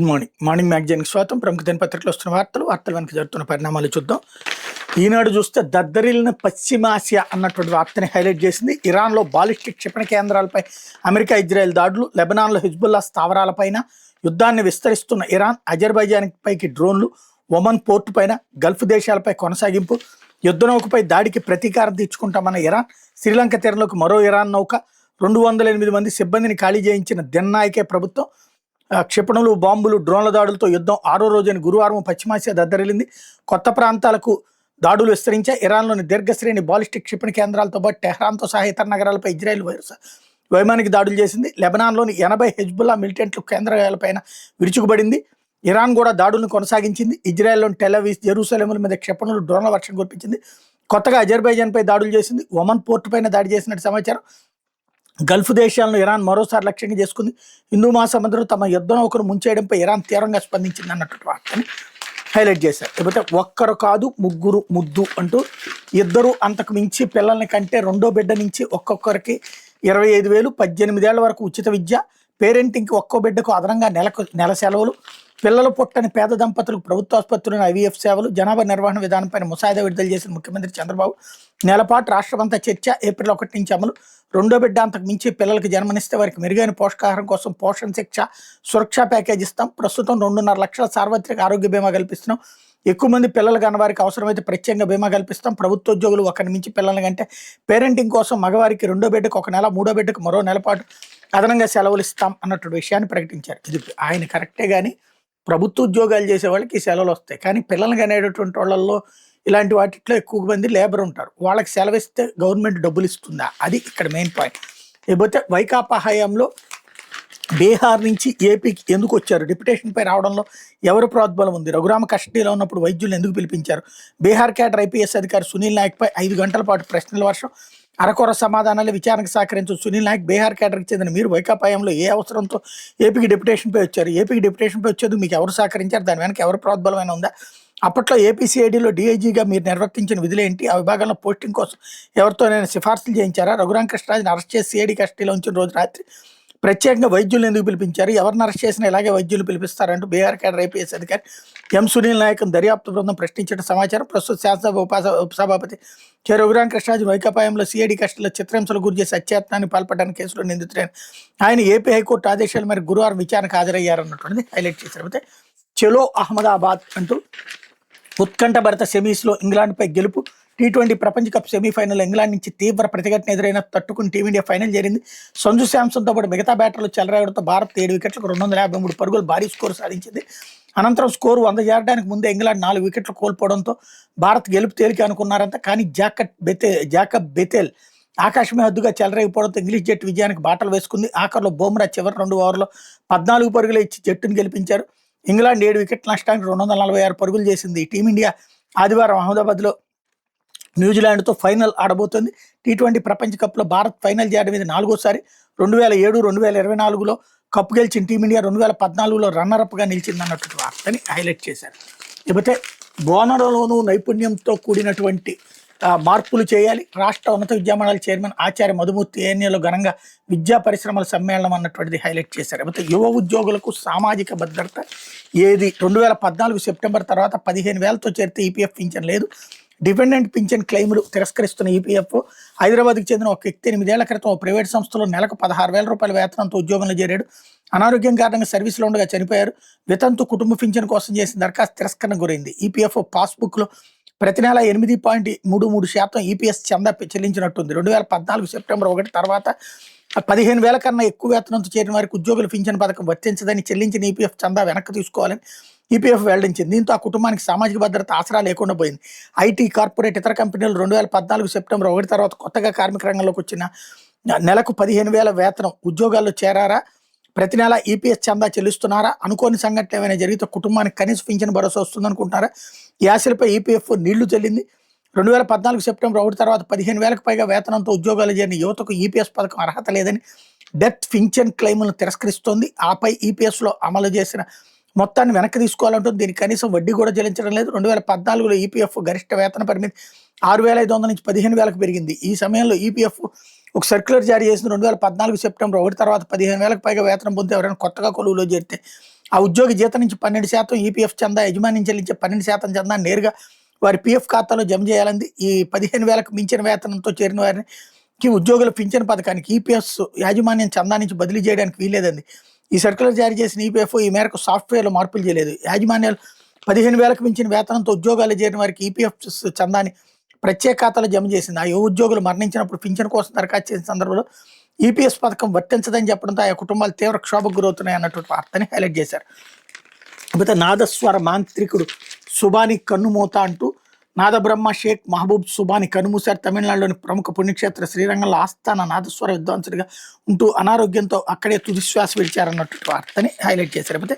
Good morning. Morning మ్యాగజైన్కి స్వాగతం. ప్రముఖ దినపత్రికలు వస్తున్న వార్తలు వెనక జరుగుతున్న పరిణామాలు చూద్దాం. ఈనాడు చూస్తే దద్దరిల్లిన పశ్చిమాసియా అన్నటువంటి వార్తని హైలైట్ చేసింది. ఇరాన్లో బాలిస్టిక్ క్షిపణి కేంద్రాలపై అమెరికా, ఇజ్రాయెల్ దాడులు, లెబనాన్లో హిజ్బుల్లా స్థావరాలపైన యుద్ధాన్ని విస్తరిస్తున్న ఇరాన్, అజర్బైజాన్ పైకి డ్రోన్లు, ఒమన్ పోర్టు పైన గల్ఫ్ దేశాలపై కొనసాగింపు, యుద్ధ నౌకపై దాడికి ప్రతీకారం తీర్చుకుంటామన్న ఇరాన్, శ్రీలంక తీరంలోకి మరో ఇరాన్ నౌక, 208 మంది సిబ్బందిని ఖాళీ చేయించిన దిన్నాయికే ప్రభుత్వం, క్షిపణులు, బాంబులు, డ్రోన్ల దాడులతో యుద్ధం 6వ రోజైన గురువారం పశ్చిమాసియా దద్దరిల్లింది. కొత్త ప్రాంతాలకు దాడులు విస్తరించా. ఇరాన్లోని దీర్ఘశ్రేణి బాలిస్టిక్ క్షిపణి కేంద్రాలతో పాటు టెహ్రాన్తో సహా ఇతర నగరాలపై ఇజ్రాయెల్ వైమానిక దాడులు చేసింది. లెబనాన్లోని 80 హెజ్బుల్లా మిలిటెంట్లు కేంద్రాలపైన విరుచుకుపడింది. ఇరాన్ కూడా దాడులను కొనసాగించింది. ఇజ్రాయెల్లోని టెల్-అవీవ్, జెరూసలేముల మీద క్షిపణులు, డ్రోన్ల వర్షం కురిపించింది. కొత్తగా అజర్బైజాన్పై దాడులు చేసింది. ఒమన్ పోర్టు పైన దాడి చేసినట్టు సమాచారం. గల్ఫ్ దేశాలను ఇరాన్ మరోసారి లక్ష్యంగా చేసుకుంది. హిందూ మహాసముద్రం తమ యుద్ధ నౌకను ముంచేయడంపై ఇరాన్ తీవ్రంగా స్పందించింది అన్నట్టు వార్తని హైలైట్ చేశారు. లేకపోతే ఒక్కరు కాదు ముగ్గురు ముద్దు అంటూ ఇద్దరు అంతకు మించి పిల్లల్ని కంటే రెండో బిడ్డ నుంచి ఒక్కొక్కరికి 25,000, 18 ఏళ్ల వరకు ఉచిత విద్య, పేరెంటింగ్కి ఒక్కో బిడ్డకు అదనంగా నెల సెలవులు, పిల్లలు పుట్టని పేద దంపతులకు ప్రభుత్వ ఆసుపత్రులను IVF సేవలు, జనాభా నిర్వహణ విధానంపైన ముసాయిదా విడుదల చేసిన ముఖ్యమంత్రి చంద్రబాబు. నెలపాటు రాష్ట్రమంతా చర్చ. ఏప్రిల్ 1 నుంచి అమలు. రెండో బిడ్డ అంతకు మించి పిల్లలకు జన్మనిస్తే వారికి మెరుగైన పోషకాహారం కోసం పోషణ శిక్ష, సురక్షా ప్యాకేజ్ ఇస్తాం. ప్రస్తుతం 2.5 లక్షల సార్వత్రిక ఆరోగ్య బీమా కల్పిస్తున్నాం. ఎక్కువ మంది పిల్లలు కన్న వారికి అవసరమైతే ప్రత్యేకంగా బీమా కల్పిస్తాం. ప్రభుత్వ ఉద్యోగులు ఒకరి మించి పిల్లల కంటే పేరెంటింగ్ కోసం మగవారికి రెండో బిడ్డకు 1 నెల, మూడో బిడ్డకు మరో నెలపాటు అదనంగా సెలవులు ఇస్తాం అన్నట్టు విషయాన్ని ప్రకటించారు. ఇది ఆయన కరెక్టే, కానీ ప్రభుత్వ ఉద్యోగాలు చేసే వాళ్ళకి ఈ సెలవులు వస్తాయి. కానీ పిల్లలు కనేటటువంటి వాళ్ళల్లో ఇలాంటి వాటిలో ఎక్కువ మంది లేబర్ ఉంటారు. వాళ్ళకి సెలవు ఇస్తే గవర్నమెంట్ డబ్బులు ఇస్తుందా, అది ఇక్కడ మెయిన్ పాయింట్. లేకపోతే వైకాపా హయాంలో బీహార్ నుంచి ఏపీకి ఎందుకు వచ్చారు, డిప్యుటేషన్పై రావడంలో ఎవరు ప్రోద్బలం ఉంది, రఘురామ కస్టడీలో ఉన్నప్పుడు వైద్యులను ఎందుకు పిలిపించారు, బీహార్ క్యాడర్ IPS అధికారి సునీల్ నాయక్పై 5 గంటల పాటు ప్రశ్నల వర్షం, అరకొర సమాధానాలు, విచారణకు సహకరించు సునీల్ నాయక్, బీహార్ క్యాడర్కి చెందిన మీరు వైకాపా హయాంలో ఏ అవసరంతో ఏపీకి డిప్యుటేషన్పై వచ్చారు, ఏపీకి డిప్యుటేషన్పై వచ్చేందుకు మీకు ఎవరు సహకరించారు, దాని వెనక ఎవరు ప్రోద్బలమైన ఉందా, అప్పట్లో APCIDలో DIGగా మీరు నిర్వర్తించిన విధులేంటి, ఆ విభాగంలో పోస్టింగ్ కోసం ఎవరితోనైనా సిఫార్సులు చేయించారా, రఘురామ కృష్ణరాజుని అరెస్ట్ చేసి CID కస్టడీలో ఉంచిన రోజు రాత్రి ప్రత్యేకంగా వైద్యులను ఎందుకు పిలిపించారు, ఎవరిని అరెస్ట్ చేసినా ఇలాగే వైద్యులు పిలిపిస్తారంటూ బీహార్ క్యాడర్ IPS అధికారి సునీల్ నాయక్ దర్యాప్తు బృందం ప్రశ్నించడం సమాచారం. ప్రస్తుత శాసనసభ ఉపసభాపతి రఘురామ కృష్ణరాజు వైకాపాయంలో CID కస్టడీలో చిత్రహింసలు గురి చేసి హత్యాయత్నానికి పాల్పడడానికి కేసులో నిందితులైన ఆయన ఏపీ హైకోర్టు ఆదేశాల మేరకు గురువారం విచారణకు హాజరయ్యారన్నటువంటిది హైలైట్ చేశారు. అయితే చలో అహ్మదాబాద్ అంటూ ఉత్కంఠభరిత సెమీస్లో ఇంగ్లాండ్పై గెలుపు. T20 ప్రపంచ కప్ సెమీఫైనల్ ఇంగ్లాండ్ నుంచి తీవ్ర ప్రతిఘటన ఎదురైన తట్టుకుని టీమిండియా ఫైనల్ చేరింది. సంజు శాంసన్తో పాటు మిగతా బ్యాటర్లు చెలరేగడంతో భారత్ 7 వికెట్లకు 253 పరుగులు భారీ స్కోరు సాధించింది. అనంతరం స్కోరు 100 చేరడానికి ముందే ఇంగ్లాండ్ 4 వికెట్లు కోల్పోవడంతో భారత్ గెలుపు తేలిక అనుకున్నారంట. కానీ జాకబ్ బెతెల్ ఆకాశమే హద్దుగా చెలరేగిపోవడంతో ఇంగ్లీష్ జట్టు విజయానికి బాటలు వేసుకుంది. ఆఖరిలో బుమ్రా చివరి 2 ఓవర్లో 14 పరుగులు ఇచ్చి జట్టును గెలిపించారు. ఇంగ్లాండ్ 7 వికెట్ల నష్టానికి 246 పరుగులు చేసింది. టీమిండియా ఆదివారం అహ్మదాబాద్లో న్యూజిలాండ్తో ఫైనల్ ఆడబోతోంది. T20 ప్రపంచ కప్లో భారత్ ఫైనల్ చేయడం ఇది 4వసారి. 2007, 2024లో కప్పు గెలిచిన టీమిండియా 2014లో రన్నరప్గా నిలిచింది అన్నట్టు వార్తని హైలైట్ చేశారు. లేకపోతే బోనడలోనూ నైపుణ్యంతో కూడినటువంటి మార్పులు చేయాలి. రాష్ట్ర ఉన్నత విద్యామండలి చైర్మన్ ఆచార్య మధుమూర్తి ANAలో ఘనంగా విద్యా పరిశ్రమల సమ్మేళనం అన్నటువంటిది హైలైట్ చేశారు. లేకపోతే యువ ఉద్యోగులకు సామాజిక భద్రత ఏది, 2014 సెప్టెంబర్ తర్వాత 15,000తో చేరితే EPF పింఛన్ లేదు. డిపెండెంట్ పింఛన్ క్లెయిములు తిరస్కరిస్తున్న EPF హైదరాబాద్కి చెందిన ఒక వ్యక్తి 8 ఏళ్ల క్రితం ప్రైవేట్ సంస్థలో నెలకు 16,000 రూపాయల వేతనంతో ఉద్యోగంలో చేరాడు. అనారోగ్యం కారణంగా సర్వీసులో ఉండగా చనిపోయారు. వితంతు కుటుంబ పింఛన్ కోసం చేసిన దరఖాస్తు తిరస్కరణకు గురైంది. EPF పాస్బుక్లో ప్రతి నెల 8.33% EPS చందా చెల్లించినట్టుంది. 2014 సెప్టెంబర్ 1 తర్వాత 15,000 కన్నా ఎక్కువ వేతనంతో చేరిన వారికి ఉద్యోగుల పింఛన్ పథకం వర్తించదని, చెల్లించిన EPF చందా వెనక్కి తీసుకోవాలని EPF వెల్లడించింది. దీంతో ఆ కుటుంబానికి సామాజిక భద్రత ఆసరా లేకుండా పోయింది. IT, కార్పొరేట్, ఇతర కంపెనీలు 2014 సెప్టెంబర్ 1 తర్వాత కొత్తగా కార్మిక రంగంలోకి వచ్చిన నెలకు 15,000 వేతనం ఉద్యోగాల్లో చేరారా, ప్రతి నెల EPS చందా చెల్లిస్తున్నారా, అనుకోని సంఘటన ఏమైనా జరిగితే కుటుంబానికి కనీస పింఛన్ భరోసా వస్తుందనుకుంటారా, ఈ ఆశలపై EPF నీళ్లు చెల్లింది. 2014 సెప్టెంబర్ 1 తర్వాత 15,000కు పైగా వేతనంతో ఉద్యోగాలు చేరిన యువతకు EPS పథకం అర్హత లేదని డెత్ పింఛన్ క్లెయిములను తిరస్కరిస్తోంది. ఆపై EPSలో అమలు చేసిన మొత్తాన్ని వెనక్కి తీసుకోవాలంటుంది. దీనికి కనీసం వడ్డీ కూడా చెల్లించడం లేదు. 2014లో EPF గరిష్ట వేతన పరిమితి 6,500 నుంచి 15,000కు పెరిగింది. ఈ సమయంలో EPF ఒక సర్క్యులర్ జారీ చేసింది. 2014 సెప్టెంబర్ 1 తర్వాత 15,000కు పైగా వేతనం పొందితే ఎవరైనా కొత్తగా కొలువులో చేరితే ఆ ఉద్యోగి జీతం నుంచి 12% ఈపీఎఫ్ చందా, యజమాని చెల్లించే 12% చందా నేరుగా వారి పీఎఫ్ ఖాతాలో జమ చేయాలంది. ఈ 15,000కు మించిన వేతనంతో చేరిన వారికి ఉద్యోగుల పింఛన్ పథకానికి ఈపీఎఫ్ యాజమాన్యం చందా నుంచి బదిలీ చేయడానికి వీల్లేదండి. ఈ సర్కులర్ జారీ చేసిన ఈపీఎఫ్ ఈ మేరకు సాఫ్ట్వేర్లో మార్పులు చేయలేదు. యాజమాన్యాలు 15,000కు మించిన వేతనంతో ఉద్యోగాలు చేరిన వారికి ఈపీఎఫ్ చందాని ప్రత్యేక ఖాతాలో జమ చేసింది. ఆ యువ ఉద్యోగులు మరణించినప్పుడు పింఛన్ కోసం దరఖాస్తు చేసిన సందర్భంలో ఈపీఎస్ పథకం వర్తించదని చెప్పడంతో ఆయా కుటుంబాలు తీవ్ర క్షోభకు గురవుతున్నాయి అన్నటువంటి వార్తని హైలైట్ చేశారు. కాకపోతే నాదస్వర మాంత్రికుడు సుబాని కన్నుమూత అంటూ నాదబ్రహ్మ షేక్ మహబూబ్ సుబాని కన్నుమూశారు. తమిళనాడులోని ప్రముఖ పుణ్యక్షేత్ర శ్రీరంగంలో ఆస్థాన నాదస్వర విద్వాంసుడిగా ఉంటూ అనారోగ్యంతో అక్కడే తుదిశ్వాస విడిచారన్నటువంటి వార్తని హైలైట్ చేశారు. కాకపోతే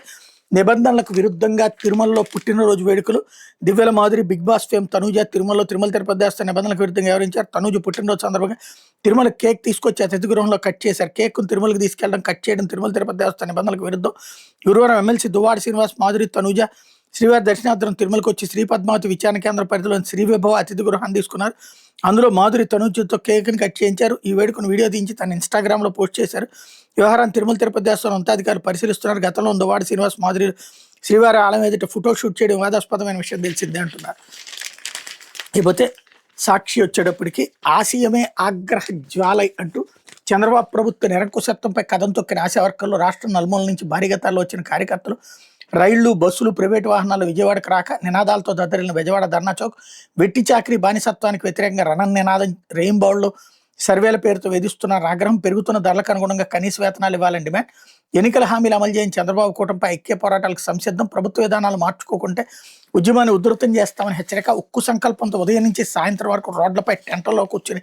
నిబంధనలకు విరుద్ధంగా తిరుమలలో పుట్టినరోజు వేడుకలు. Divyala Madhuri, Bigg Boss fame Tanuja Tirumala Tirupati దేవస్థాన నిబంధనలకు విరుద్ధంగా వివరించారు. తనూజ పుట్టినరోజు సందర్భంగా తిరుమల కేక్ తీసుకొచ్చి అతిథి గృహంలో కట్ చేశారు. కేక్ను తిరుమలకు తీసుకెళ్లడం, కట్ చేయడం తిరుపతి దేవస్థాన నిబంధనలకు విరుద్ధం. గురువారం ఎమ్మెల్సీ దువ్వాడ శ్రీనివాస్, మాధురి, తనూజ శ్రీవారి దర్శనార్థం తిరుమలకు వచ్చి శ్రీ పద్మావతి విచారణ కేంద్ర పరిధిలోని శ్రీ విభవ అతిథి గృహాన్ని తీసుకున్నారు. అందులో మాధురి తనూజతో కేక్ని కట్ చేయించారు. ఈ వేడుకను వీడియో తీయించి తన ఇన్స్టాగ్రామ్లో పోస్ట్ చేశారు. వ్యవహారాన్ని తిరుపతి దేవస్థానం ఉన్నతాధికారులు పరిశీలిస్తున్నారు. గతంలో దువ్వాడ శ్రీనివాస్, మాధురి శ్రీవారి ఆలయం ఎదుట ఫోటో షూట్ చేయడం వివాదాస్పదమైన విషయం తెలిసిందే అంటున్నారు. ఇకపోతే సాక్షి వచ్చేటప్పటికి ఆశయమే ఆగ్రహ జ్వాలై అంటూ చంద్రబాబు ప్రభుత్వ నిరంకుశత్వంపై కథం తొక్కిన ఆశా వర్కర్లు రాష్ట్రం నలుమూల నుంచి భారీగా తరలి వచ్చిన కార్యకర్తలు రైళ్లు, బస్సులు, ప్రైవేటు వాహనాలు విజయవాడకు రాక నినాదాలతో దద్దరిల్లిన విజయవాడ ధర్నా చౌక్. వెట్టి చాకరీ బానిసత్వానికి వ్యతిరేకంగా రణన్ నినాదం. రెయిన్బౌల్లో సర్వేల పేరుతో వేధిస్తున్నారు. ఆగ్రహం పెరుగుతున్న ధరలకు అనుగుణంగా కనీస వేతనాలు ఇవ్వాలని డిమాండ్. ఎన్నికల హామీలు అమలు చేయని చంద్రబాబు కూటమిపై ఐక్య పోరాటాలకు సంసిద్ధం. ప్రభుత్వ విధానాలు మార్చుకోకుంటే ఉద్యమాన్ని ఉధృతం చేస్తామని హెచ్చరిక. ఉక్కు సంకల్పంతో ఉదయం నుంచి సాయంత్రం వరకు రోడ్లపై టెంటల్లో కూర్చుని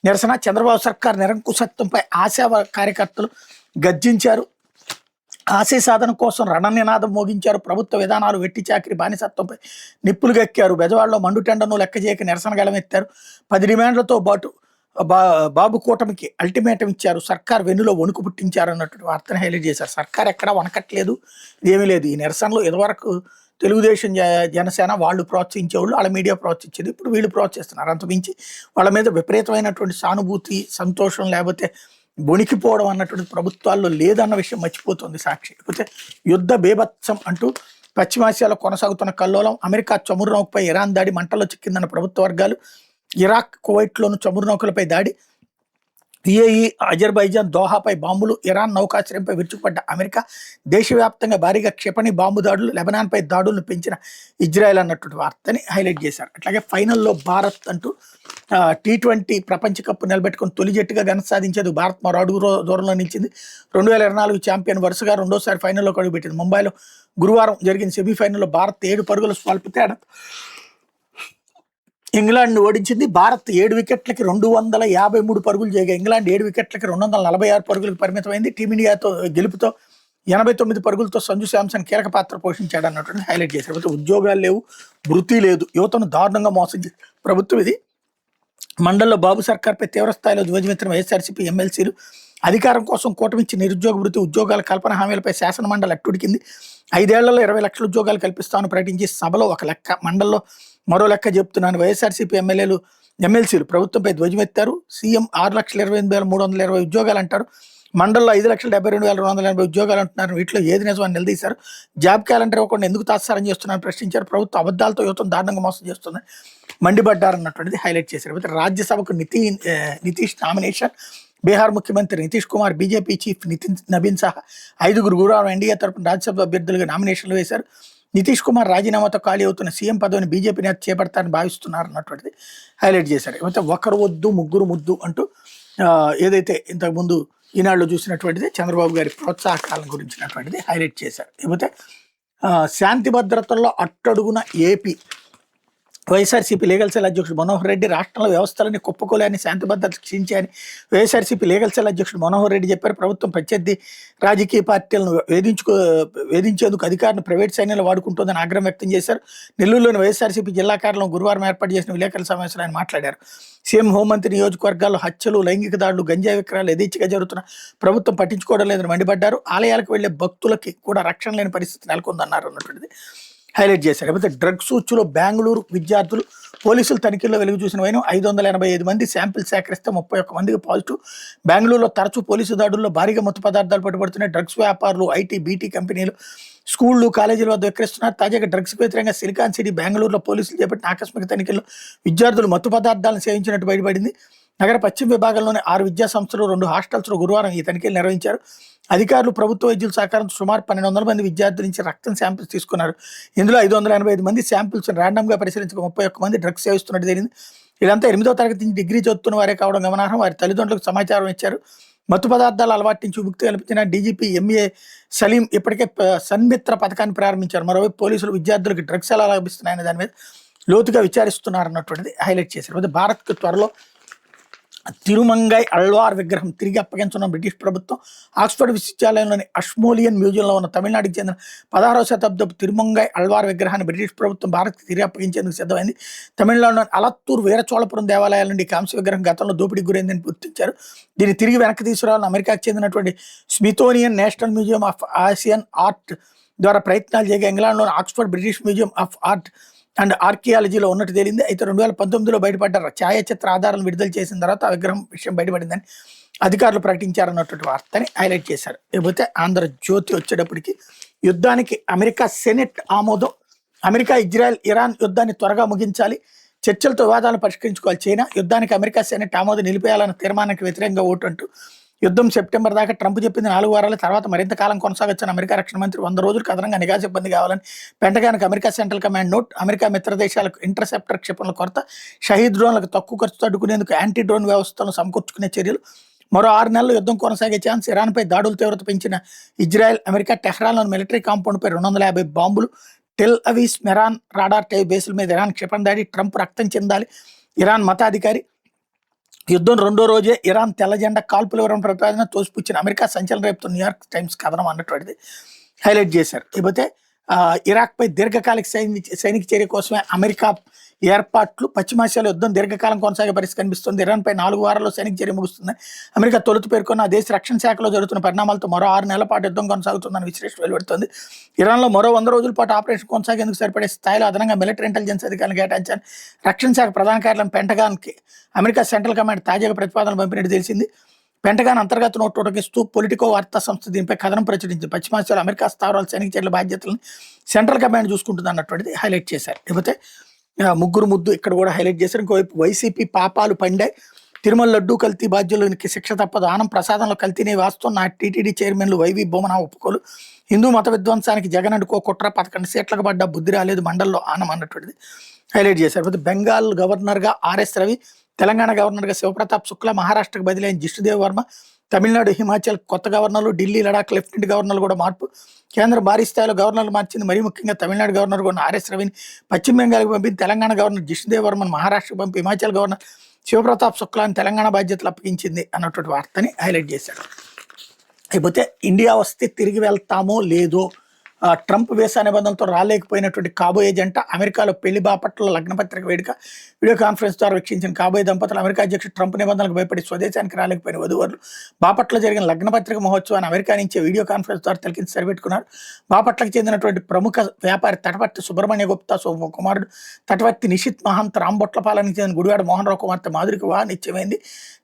నిరసన. చంద్రబాబు సర్కార్ నిరంకుశత్వంపై ఆశా కార్యకర్తలు గర్జించారు. ఆశయ సాధన కోసం రణనినాదం మోగించారు. ప్రభుత్వ విధానాలు, వెట్టి చాకిరి బానిసత్వంపై నిప్పులు గెక్కారు. బెజవాడలో మండుటెండను లెక్క చేయక నిరసన గళమెత్తారు. 10 డిమాండ్లతో పాటు బాబు కూటమికి అల్టిమేటం ఇచ్చారు. సర్కార్ వెన్నులో వణుకు పుట్టించారు అన్నటువంటి వార్తను హైలైట్ చేశారు. సర్కార్ ఎక్కడా వనకట్లేదు, ఏమీ లేదు. ఈ నిరసనలో ఇదివరకు తెలుగుదేశం, జనసేన వాళ్ళు ప్రోత్సహించేవాళ్ళు, వాళ్ళ మీడియా ప్రోత్సహించేది. ఇప్పుడు వీళ్ళు ప్రోత్సహిస్తున్నారు. అంతమించి వాళ్ళ మీద విపరీతమైనటువంటి సానుభూతి, సంతోషం, లేకపోతే వణికిపోవడం అన్నటువంటి ప్రభుత్వాల్లో లేదన్న విషయం మర్చిపోతుంది సాక్షి. లేకపోతే యుద్ధ బేభత్సం అంటూ పశ్చిమాసియాలో కొనసాగుతున్న కల్లోలం. అమెరికా చమురు నౌకపై ఇరాన్ దాడి మంటల్లో చిక్కిందన్న ప్రభుత్వ వర్గాలు. ఇరాక్, కువైట్లోను చమురు నౌకలపై దాడి. యుఏఈ, అజర్బైజాన్, దోహాపై బాంబులు. ఇరాన్ నౌకాశ్రయంపై విరుచుకుపడ్డ అమెరికా. దేశవ్యాప్తంగా భారీగా క్షిపణి బాంబు దాడులు. లెబనాన్పై దాడులను పెంచిన ఇజ్రాయెల్ అన్నటువంటి వార్తని హైలైట్ చేశారు. అట్లాగే ఫైనల్లో భారత్ అంటూ T20 ప్రపంచ కప్ నిలబెట్టుకుని తొలి జట్టుగా ఘనత సాధించేది భారత్ మరో అడుగు దూరంలో నిలిచింది. 2024 ఛాంపియన్ వరుసగా రెండోసారి ఫైనల్లో అడుగుపెట్టింది. ముంబైలో గురువారం జరిగిన సెమీఫైనల్లో భారత్ 7 పరుగుల స్వల్ప తేడా ఇంగ్లాండ్ను ఓడించింది. భారత్ 7 వికెట్లకి 253 పరుగులు చేయగా ఇంగ్లాండ్ 7 వికెట్లకి 246 పరుగులకు పరిమితమైంది. టీమిండియాతో గెలుపుతో 89 పరుగులతో సంజు శాంసన్ కీలక పాత్ర పోషించాడు అన్నటువంటి హైలైట్ చేశారు. ఉద్యోగాలు లేవు, వృత్తి లేదు, యువతను దారుణంగా మోసం ప్రభుత్వం ఇది. మండల్లో బాబు సర్కార్పై తీవ్రస్థాయిలో ధ్వజమెత్తిన వైఎస్ఆర్సీపీ ఎమ్మెల్సీలు. అధికారం కోసం కూటమిచ్చి నిరుద్యోగ వృత్తి, ఉద్యోగాల కల్పన హామీలపై శాసన మండలి అట్టుడికింది. 5 ఏళ్లలో 20 లక్షల ఉద్యోగాలు కల్పిస్తామని ప్రకటించి సభలో ఒక లెక్క, మండల్లో మరో లెక్క చెప్తున్నాను. వైఎస్ఆర్సీపీ ఎమ్మెల్సీలు ప్రభుత్వంపై ధ్వజమెత్తారు. సీఎం 6,28,320 ఉద్యోగాలు అంటారు. మండల్లో 5,72,280 ఉద్యోగాలు అంటున్నారు. వీటిలో ఏది నిజమని నిలదీశారు. జాబ్ క్యాలెండర్ ఇవ్వకుండా ఎందుకు తాత్సారం చేస్తున్నారని ప్రశ్నించారు. ప్రభుత్వం అబద్ధాలతో యువతను దారుణంగా మోసం చేస్తుంది, మండిపడ్డారన్నటువంటిది హైలైట్ చేశారు. అయితే రాజ్యసభకు నితీష్ నామినేషన్. బీహార్ ముఖ్యమంత్రి నితీష్ కుమార్, బీజేపీ చీఫ్ నితిన్ నబీన్ సహా 5 గురువారం ఎన్డీఏ తరపున రాజ్యసభ అభ్యర్థులుగా నామినేషన్లు వేశారు. నితీష్ కుమార్ రాజీనామాతో ఖాళీ అవుతున్న సీఎం పదవిని బీజేపీ నేత చేపడతారని భావిస్తున్నారు అన్నటువంటిది హైలైట్ చేశారు. అయితే ఒకరు వద్దు ముగ్గురు ముద్దు అంటూ ఏదైతే ఇంతకుముందు ఈనాడులో చూసినటువంటిది చంద్రబాబు గారి ప్రోత్సాహకాలను గురించినటువంటిది హైలైట్ చేశారు. లేకపోతే శాంతి భద్రతల్లో అట్టడుగున ఏపీ. వైఎస్ఆర్సీపీ లీగల్ సెల్ అధ్యక్షుడు మనోహర్ రెడ్డి రాష్ట్రంలో వ్యవస్థలని కుప్పకూలని, శాంతి భద్రత క్షీణించాయని వైఎస్ఆర్సీపీ లీగల్ సెల్ అధ్యక్షుడు మనోహర్ రెడ్డి చెప్పారు. ప్రభుత్వం ప్రత్యర్థి రాజకీయ పార్టీలను వేధించేందుకు అధికారులను ప్రైవేట్ సైన్యాలు వాడుకుంటుందని ఆగ్రహం వ్యక్తం చేశారు. నెల్లూరులోని వైఎస్ఆర్సీపీ జిల్లా కార్యాలయం గురువారం ఏర్పాటు చేసిన విలేకరుల సమావేశంలో ఆయన మాట్లాడారు. సీఎం హోంమంత్రి నియోజకవర్గాల్లో హత్యలు, లైంగిక దాడులు, గంజాయి విక్రయాలు యథేచ్ఛగా జరుగుతున్న ప్రభుత్వం పట్టించుకోవడం లేదని మండిపడ్డారు. ఆలయాలకు వెళ్లే భక్తులకి కూడా రక్షణ లేని పరిస్థితి నెలకొందన్నారు అన్నటువంటిది హైలైట్ చేశారు. లేకపోతే డ్రగ్స్ ఉచ్చులో బెంగళూరు విద్యార్థులు పోలీసులు తనిఖీల్లో వెలుగు చూసిన వైనం 585 మంది శాంపిల్ సేకరిస్తే 31 మందికి పాజిటివ్. బెంగళూరులో తరచూ పోలీసు దాడుల్లో భారీగా మత్తు పదార్థాలు పట్టుబడుతున్నాయి. డ్రగ్స్ వ్యాపారులు, ఐటీ, బీటీ కంపెనీలు, స్కూళ్లు, కాలేజీల వద్ద విక్రయిస్తున్నారు. తాజాగా డ్రగ్స్ వ్యతిరేకంగా సిలికాన్ సిటీ బెంగళూరులో పోలీసులు చేపట్టిన ఆకస్మిక తనిఖీల్లో విద్యార్థులు మత్తు పదార్థాలను సేవించినట్టు బయటపడింది. నగర పశ్చిమ విభాగంలోని 6 విద్యా సంస్థలు, 2 హాస్టల్స్లో గురువారం ఈ తనిఖీలు నిర్వహించారు. అధికారులు, ప్రభుత్వ వైద్యుల సహకారంతో సుమారు 1200 మంది విద్యార్థుల నుంచి రక్తం శాంపిల్స్ తీసుకున్నారు. ఇందులో 585 మంది శాంపిల్స్ ర్యాండమ్గా పరిశీలించగా 31 మంది డ్రగ్స్ సేవిస్తున్నట్టు తెలిసింది. వీళ్ళంతా 8వ తరగతి నుంచి డిగ్రీ చదువుతున్న వారే కావడం గమనార్హం. వారి తల్లిదండ్రులకు సమాచారం ఇచ్చారు. మత్తు పదార్థాల అలవాటు నుంచి విముక్తి కల్పించిన డీజీపీ ఎంఏ సలీం ఇప్పటికే సన్మిత్ర పథకాన్ని ప్రారంభించారు. మరోవైపు పోలీసులు విద్యార్థులకు డ్రగ్స్ ఎలా లభిస్తున్నాయనే దాని మీద లోతుగా విచారిస్తున్నారన్నటువంటిది హైలైట్ చేశారు. భారత్కు త్వరలో తిరుమంగై అల్వార్ విగ్రహం తిరిగి అప్పగించడం బ్రిటిష్ ప్రభుత్వం. ఆక్స్ఫర్డ్ విశ్వవిద్యాలయంలోని అష్మోలియన్ మ్యూజియంలో ఉన్న తమిళనాడుకి చెందిన 16వ శతాబ్దపు తిరుమంగై అల్వార్ విగ్రహాన్ని బ్రిటిష్ ప్రభుత్వం భారత్కి తిరిగి అప్పగించేందుకు సిద్ధమైంది. తమిళనాడులోని అలత్తూర్ వీరచోళపురం దేవాలయాల నుండి కాంస్య విగ్రహం గతంలో దోపిడీకి గురైందని గుర్తించారు. దీన్ని తిరిగి వెనక్కి తీసుకురావాలని అమెరికాకు చెందినటువంటి Smithsonian National Museum of Asian Art ద్వారా ప్రయత్నాలు చేయగా ఇంగ్లాండ్లోని Oxford British Museum of Art and ఆర్కియాలజీలో ఉన్నట్టు తేలింది. అయితే 2019లో బయటపడ్డ ఛాయాచిత్ర ఆధారాలను విడుదల చేసిన తర్వాత ఆ విగ్రహం విషయం బయటపడిందని అధికారులు ప్రకటించారన్నటువంటి వార్తని హైలైట్ చేశారు. లేకపోతే ఆంధ్రజ్యోతి వచ్చేటప్పటికి యుద్ధానికి అమెరికా సెనెట్ ఆమోదం. అమెరికా, ఇజ్రాయెల్, ఇరాన్ యుద్ధాన్ని త్వరగా ముగించాలి, చర్చలతో వివాదాలను పరిష్కరించుకోవాలి. చైనా యుద్ధానికి అమెరికా సెనెట్ ఆమోదం నిలిపేయాలన్న తీర్మానానికి వ్యతిరేకంగా ఓటు అంటూ యుద్ధం సెప్టెంబర్ దాకా ట్రంప్ చెప్పింది 4 వారాల తర్వాత మరింత కాలం కొనసాగొచ్చని అమెరికా రక్షణ మంత్రి 100 రోజులకు అదనంగా నిఘా సిబ్బంది కావాలని పెంటగానికి America Central Command note. America మిత్ర దేశాలకు ఇంటర్సెప్టర్ క్షిపణుల కొరత, షహీద్ డ్రోన్లకు తక్కువ ఖర్చు అడ్డుకునేందుకు యాంటీ డ్రోన్ వ్యవస్థలను సమకూర్చుకునే చర్యలు, మరో 6 నెలలు యుద్ధం కొనసాగే ఛాన్స్, ఇరాన్పై దాడులు తీవ్రత పెంచిన ఇజ్రాయెల్, అమెరికా, టెహ్రాన్లోని మిలిటరీ కాంపౌండ్పై 250 బాంబులు, Tel Aviv, Meron radar type బేసుల మీద ఇరాన్ క్షిపణ దాడి, ట్రంప్ రక్తం చెందాలి, ఇరాన్ మతాధికారి. యుద్ధం 2వ రోజే ఇరాన్ తెల్ల జెండా కాల్పుల వివరణ ప్రతిపాదన తోసిపుచ్చిన అమెరికా సంచలనం రేపుతో న్యూయార్క్ టైమ్స్ కథనం అన్నటువంటిది హైలైట్ చేశారు. లేకపోతే ఇరాక్పై దీర్ఘకాలిక సైనిక చర్య కోసమే అమెరికా ఏర్పాట్లు, పశ్చిమాసియాలో యుద్ధం దీర్ఘకాలం కొనసాగే పరిస్థితి కనిపిస్తుంది. ఇరాన్పై 4 వారాల్లో సైనిక చర్య ముగుస్తుందని అమెరికా తొలుత పేర్కొన్న ఆ దేశ రక్షణ శాఖలో జరుగుతున్న పరిణామాలతో మరో 6 నెలల పాటు యుద్ధం కొనసాగుతుందని విశ్లేషణ వెలువడుతుంది. ఇరాన్లో మరో 100 రోజుల పాటు ఆపరేషన్ కొనసాగేందుకు సరిపడే స్థాయిలో అదనంగా మిలిటరీ ఇంటెలిజెన్స్ అధికారులను కేటాయించాలని రక్షణ శాఖ ప్రధాన కార్యాలయం పెంటగాన్కి అమెరికా సెంట్రల్ కమాండ్ తాజాగా ప్రతిపాదనలు పంపినట్టు తెలిసింది. పెంటగాన్ అంతర్గత నోటు ఉటకిస్తూ పొలిటికో వార్తా సంస్థ దీనిపై కథనం ప్రచురించింది. పశ్చిమాసియాలో అమెరికా స్థావరాల సైనిక చర్యల బాధ్యతలను సెంట్రల్ కమాండ్ చూసుకుంటుంది అన్నటువంటిది హైలైట్ చేశారు. లేకపోతే ముగ్గురు ముద్దు ఇక్కడ కూడా హైలైట్ చేశారు. ఇంకోవైపు వైసీపీ పాపాలు పండే, తిరుమల లడ్డూ కల్తీ బాధ్యులకి శిక్ష తప్పదు, ఆనం ప్రసాదంలో కల్తీనే వాస్తవం, నా టీటీడీ చైర్మన్లు వైవి బొమ్మన ఒప్పుకోలు, హిందూ మత విధ్వంసానికి జగన్ అండుకో కుట్ర, 11 సీట్లకు పడ్డ బుద్ధి రాలేదు మండల్లో ఆనం అన్నటువంటిది హైలైట్ చేశారు. బెంగాల్ గవర్నర్గా ఆర్ఎస్ రవి, తెలంగాణ గవర్నర్గా శివప్రతాప్ శుక్లా, మహారాష్ట్రకు బదిలైన జిష్ణుదేవ్ వర్మ, తమిళనాడు, హిమాచల్ కొత్త గవర్నర్లు, ఢిల్లీ, లడాక్ లెఫ్టినెంట్ గవర్నర్లు కూడా మార్పు. కేంద్రం భారీ స్థాయిలో గవర్నర్లు మార్చింది. మరీ ముఖ్యంగా తమిళనాడు గవర్నర్గా ఉన్న ఆర్ఎస్ రవిని పశ్చిమ బెంగాల్కి పంపింది. తెలంగాణ గవర్నర్ జిష్ణుదేవ్ వర్మను మహారాష్ట్రకు పంపి హిమాచల్ గవర్నర్ శివప్రతాప్ శుక్లాని తెలంగాణ బాధ్యతలు అప్పగించింది అన్నటువంటి వార్తని హైలైట్ చేశాడు. అయిపోతే ఇండియా వస్తే తిరిగి వెళ్తామో లేదో, ట్రంప్ వీసా నిబంధనలతో రాలేకపోయినటువంటి కాబోయే జంట అమెరికాలో పెళ్లి బాపట్ల లగ్నపత్రిక వేడుక వీడియో కాన్ఫరెన్స్ ద్వారా వీక్షించిన కాబోయే దంపతులు అమెరికా అధ్యక్షుడు ట్రంప్ నిబంధనలకు భయపడి స్వదేశానికి రాలేకపోయిన వధువరులు బాపట్ల జరిగిన లగ్నపత్రిక మహోత్సవాన్ని అమెరికా నుంచి వీడియో కాన్ఫరెన్స్ ద్వారా తిలకించి సరిపెట్టుకున్నారు. బాపట్లకు చెందినటువంటి ప్రముఖ వ్యాపారి తటవర్తి సుబ్రహ్మణ్య గుప్తా కుమారుడు తటవర్తి నిషిత్ మహంత్ రాంబొట్లపాలనికి చెందిన గుడివాడ మోహన్ రావు కుమార్తె మాధురికి వివాహం నిశ్చయమైంది.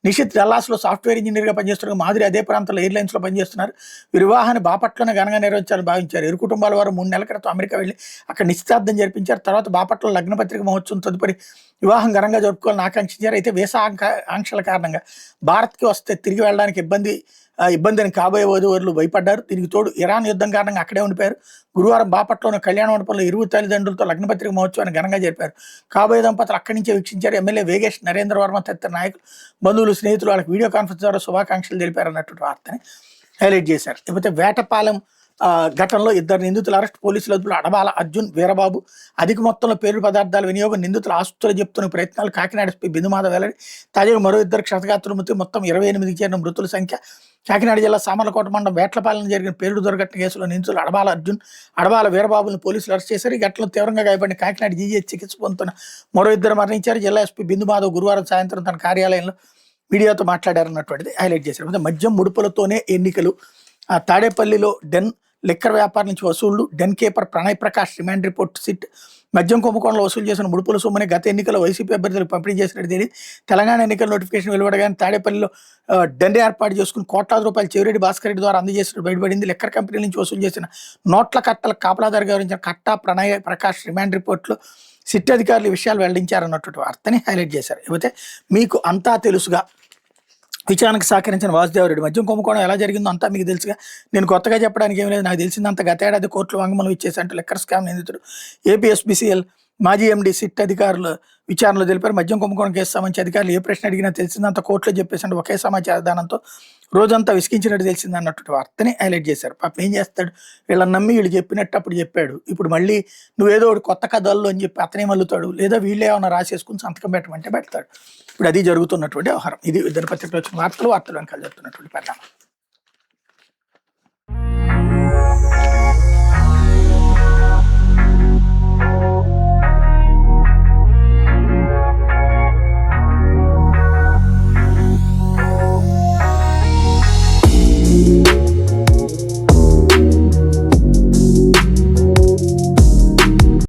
నిషిత్ డల్లాస్లో సాఫ్ట్వేర్ ఇంజనీర్గా పనిచేస్తున్న మాధురి అదే ప్రాంతంలో ఎయిర్లైన్స్లో పనిచేస్తున్నారు. వీరి వివాహాన్ని బాపట్లను ఘనంగా నిర్వహించాలని భావించారు. ఇరు కుటుంబాల వారు 3 నెలల క్రితం అమెరికా వెళ్ళి అక్కడ నిశ్చితార్థం జరిపించారు. తర్వాత బాపట్ల లగ్నపత్రిక మహోత్సవం తదుపరి వివాహం ఘనంగా జరుపుకోవాలని ఆకాంక్షించారు. అయితే వీసా ఆంక్షల కారణంగా భారత్కి వస్తే తిరిగి వెళ్ళడానికి ఇబ్బందిని కాబోయే వధువరులు భయపడ్డారు. దీనికి తోడు ఇరాన్ యుద్ధం కారణంగా అక్కడే ఉండిపోయారు. గురువారం బాపట్లోని కళ్యాణ మండపంలో ఇరువు తల్లిదండ్రులతో లగ్నపత్రిక మహోత్సవాన్ని ఘనంగా జరిపారు. కాబోయే దంపతులు అక్కడి నుంచే వీక్షించారు. ఎమ్మెల్యే వేగేష్ నరేంద్ర వర్మ తదితర నాయకులు, బంధువులు, స్నేహితులు వాళ్ళకి వీడియో కాన్ఫరెన్స్ ద్వారా శుభాకాంక్షలు తెలిపారు అన్నటువంటి వార్తని హైలైట్ చేశారు. లేకపోతే వేటపాలెం ఘటనలో 2 నిందితుల అరెస్ట్, పోలీసుల అదుపులో అడబాల అర్జున్, వీరబాబు, అధిక మొత్తంలో పేలుడు పదార్థాల వినియోగం, నిందితుల ఆస్తులు చెప్తున్న ప్రయత్నాలు, కాకినాడ ఎస్పీ బిందుమాధవ్ వెల్లడి. తాజాగా మరో 2 క్షతగాత్రుల మృతి, మొత్తం 28కి చేరిన మృతుల సంఖ్య. కాకినాడ జిల్లా సామర్లకోట మండలం వేట్లపాలెం జరిగిన పేలుడు దుర్ఘటన కేసులో నిందితులు అడబాల అర్జున్, అడబాల వీరబాబులను పోలీసులు అరెస్ట్ చేశారు. ఈ ఘటనలో తీవ్రంగా గాయపడిన కాకినాడ జీజీహెచ్ చికిత్స పొందుతున్న మరో 2 మరణించారు. జిల్లా ఎస్పీ బిందుమాధవ్ గురువారం సాయంత్రం తన కార్యాలయంలో మీడియాతో మాట్లాడారన్నటువంటిది హైలైట్ చేశారు. మద్యం ముడుపులతోనే ఎన్నికలు, తాడేపల్లిలో డెన్ లిక్కర్ వ్యాపారం నుంచి వసూళ్లు, డెన్ కేపర్ Pranay Prakash remand report SIT. మద్యం కుంభకోణంలో వసూలు చేసిన ముడుపుల సొమ్ముని గత ఎన్నికల్లో వైసీపీ అభ్యర్థులకు పంపిణీ చేసినట్టు తెలియదు. తెలంగాణ ఎన్నికల నోటిఫికేషన్ వెలువడగానే తాడేపల్లిలో డెన్ ఏర్పాటు చేసుకుని కోట్లాది రూపాయలు చెవిరెడ్డి భాస్కర్ రెడ్డి ద్వారా అందజేసినట్టు బయటపడింది. లిక్కర్ కంపెనీల నుంచి వసూలు చేసిన నోట్ల కట్టలకు కాపలాదారుగా వివరించిన కట్టా ప్రణయ్ ప్రకాష్ రిమాండ్ రిపోర్ట్లో సిట్ అధికారులు ఈ విషయాలు వెల్లడించారన్నటువంటి వార్తని హైలైట్ చేశారు. అయితే మీకు అంతా తెలుసుగా విచారణకు సహకరించిన వాసుదేవరెడ్డి మద్యం కుంభకోణం ఎలా జరిగిందో అంతా మీకు తెలుసుగా, నేను కొత్తగా చెప్పడానికి ఏం లేదు, నాకు తెలిసిందంతా గతేడాది కోర్టులో వాంగ్మూలం ఇచ్చేసంటూ లిక్కర్ స్కామ్ నిందితుడు ఏపీఎస్బీసీఎల్ మాజీ ఎండీ సిట్ అధికారులు విచారణలో తెలిపారు. మద్యం కుంభకోణం కేసు సంబంధించి అధికారులు ఏ ప్రశ్న అడిగినా తెలిసిందంతా కోర్టులో చెప్పేసి ఒకే సమాచార దానంతో రోజంతా విసిగించినట్టు తెలిసింది అన్నటువంటి వార్తని హైలైట్ చేశారు. పాపం ఏం చేస్తాడు, వీళ్ళని నమ్మి వీళ్ళు చెప్పినట్టు అప్పుడు చెప్పాడు, ఇప్పుడు మళ్ళీ నువ్వేదో ఒకటి కొత్త కథల్లో అని చెప్పి అతనే మల్లుతాడు, లేదా వీళ్ళే ఏమైనా రాసేసుకుని సంతకం పెట్టమంటే పెడతాడు. ఇప్పుడు అది జరుగుతున్నటువంటి వ్యవహారం. ఇది దినపత్రికలో వచ్చిన వార్తలు వెనకాల జరుగుతున్నటువంటి పరిణామం.